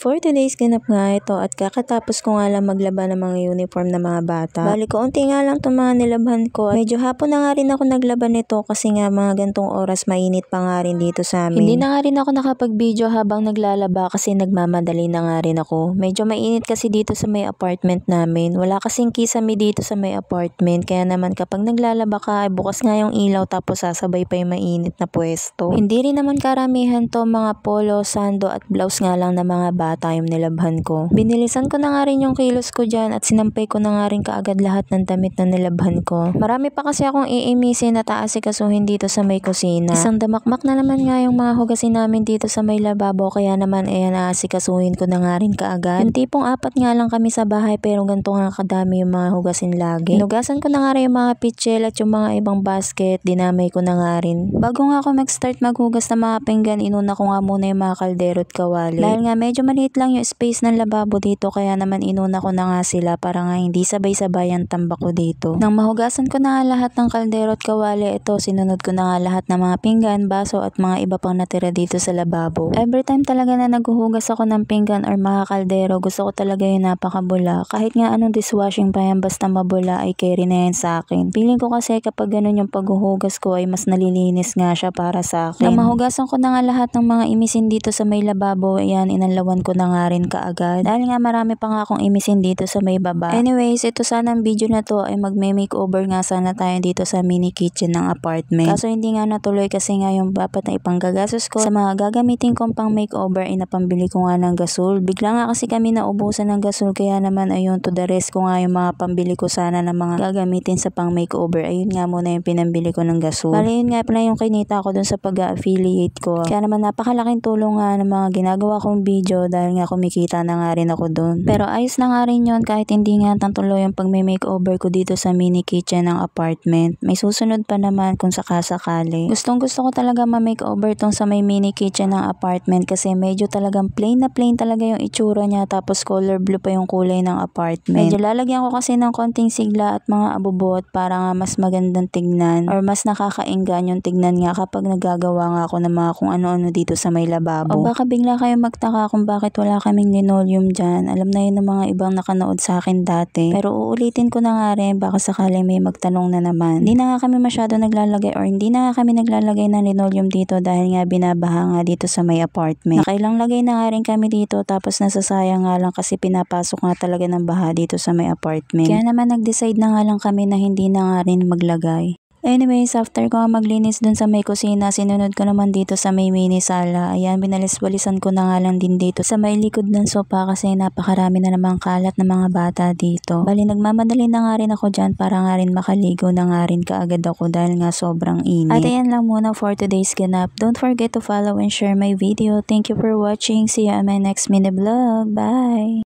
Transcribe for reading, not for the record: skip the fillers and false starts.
For today's ganap nga ito at kakatapos ko nga lang maglaba ng mga uniform ng mga bata. Bali ko unti nga lang itong mga nilabhan ko. Medyo hapon na nga rin ako naglaba nito kasi nga mga gantong oras mainit pa nga rin dito sa amin. Hindi na nga rin ako nakapag-video habang naglalaba kasi nagmamadali na nga rin ako. Medyo mainit kasi dito sa may apartment namin. Wala kasing kisame dito sa may apartment kaya naman kapag naglalaba ka ay bukas nga yung ilaw tapos sasabay pa yung mainit na pwesto. Hindi rin naman karamihan to, mga polo, sando at blouse nga lang na mga bata yung nilabhan ko. Binilisan ko na nga rin yung kilos ko dyan at sinampay ko na nga rin kaagad lahat ng damit na nilabhan ko. Marami pa kasi akong iimisin at aasikasuhin dito sa may kusina. Isang damakmak na naman nga yung mga hugasin namin dito sa may lababo kaya naman ayan aasikasuhin ko na nga rin kaagad. Yung tipong apat nga lang kami sa bahay pero ganito nga kadami yung mga hugasin lagi. Hinugasan ko na nga rin yung mga pitchel at yung mga ibang basket, dinamay ko na nga rin. Bago nga ako mag-start maghugas ng mga pinggan, inuna ko nga muna yung mga kaldero at kawali. Dahil nga medyo maliit lang yung space ng lababo dito kaya naman inuna ko na nga sila para nga hindi sabay-sabay ang tambak ko dito. Nang mahugasan ko na nga lahat ng kaldero at kawali, ito sinunod ko na nga lahat ng mga pinggan, baso at mga iba pang natira dito sa lababo. Every time talaga na naghuhugas ako ng pinggan or mga kaldero, gusto ko talaga yung napakabula. Kahit nga anong dishwashing pa yan, basta mabula ay carry na yan sa akin. Feeling ko kasi kapag ganun yung paghuhugas ko ay mas nalilinis nga siya para sa akin. Nang mahugasan ko na nga lahat ng mga imisin dito sa may lababo, ayan inalawan ko na nga rin kaagad. Dahil nga marami pa nga akong imisin dito sa may baba. Anyways, ito sana ang video na to ay magme-makeover nga sana tayo dito sa mini kitchen ng apartment. Kaso hindi nga natuloy kasi nga yung dapat na ipanggagasos ko sa mga gagamitin kong pang makeover ay napambili ko nga ng gasol. Bigla nga kasi kami naubusan ng gasol kaya naman ayun to the rest ko nga yung mga pambili ko sana ng mga gagamitin sa pang makeover. Ayun nga muna yung pinambili ko ng gasol. Bali yun nga pala yung kinita ko dun sa pag-affiliate ko. Kaya naman napakalaking tulong nga ng mga ginagawa kong video dahil nga kumikita na nga rin ako dun. Pero ayos na nga rin yun kahit hindi nga tantuloy yung pag-makeover ko dito sa mini kitchen ng apartment. May susunod pa naman kung sakasakali. Gustong gusto ko talaga ma-makeover tong sa may mini kitchen ng apartment kasi medyo talagang plain na plain talaga yung itsura niya tapos color blue pa yung kulay ng apartment. Medyo lalagyan ko kasi ng konting sigla at mga abubot para nga mas magandang tignan or mas nakakainggan yung tignan nga kapag naggagawa nga ako ng mga kung ano-ano dito sa may lababo. O baka bigla kayo magtaka kung bakit wala kaming linoleum dyan. Alam na yun ng mga ibang nakanood sa akin dati. Pero uulitin ko na nga rin baka sakali may magtanong na naman. Hindi na nga kami masyado naglalagay or hindi na nga kami naglalagay ng linoleum dito dahil nga binabaha nga dito sa may apartment. Nakailang lagay na nga rin kami dito tapos nasasayang nga lang kasi pinapasok nga talaga ng baha dito sa may apartment. Kaya naman nag-decide na nga lang kami na hindi na nga rin maglagay. Anyways, after ko maglinis dun sa may kusina, sinunod ko naman dito sa may mini sala. Ayan, binalis-balisan ko na nga lang din dito sa may likod ng sopa kasi napakarami na namang kalat ng mga bata dito. Bali, nagmamadali na nga rin ako dyan para nga rin makaligo na nga rin kaagad ako dahil nga sobrang init. At ayan lang muna for today's ganap. Don't forget to follow and share my video. Thank you for watching. See you on my next mini vlog. Bye!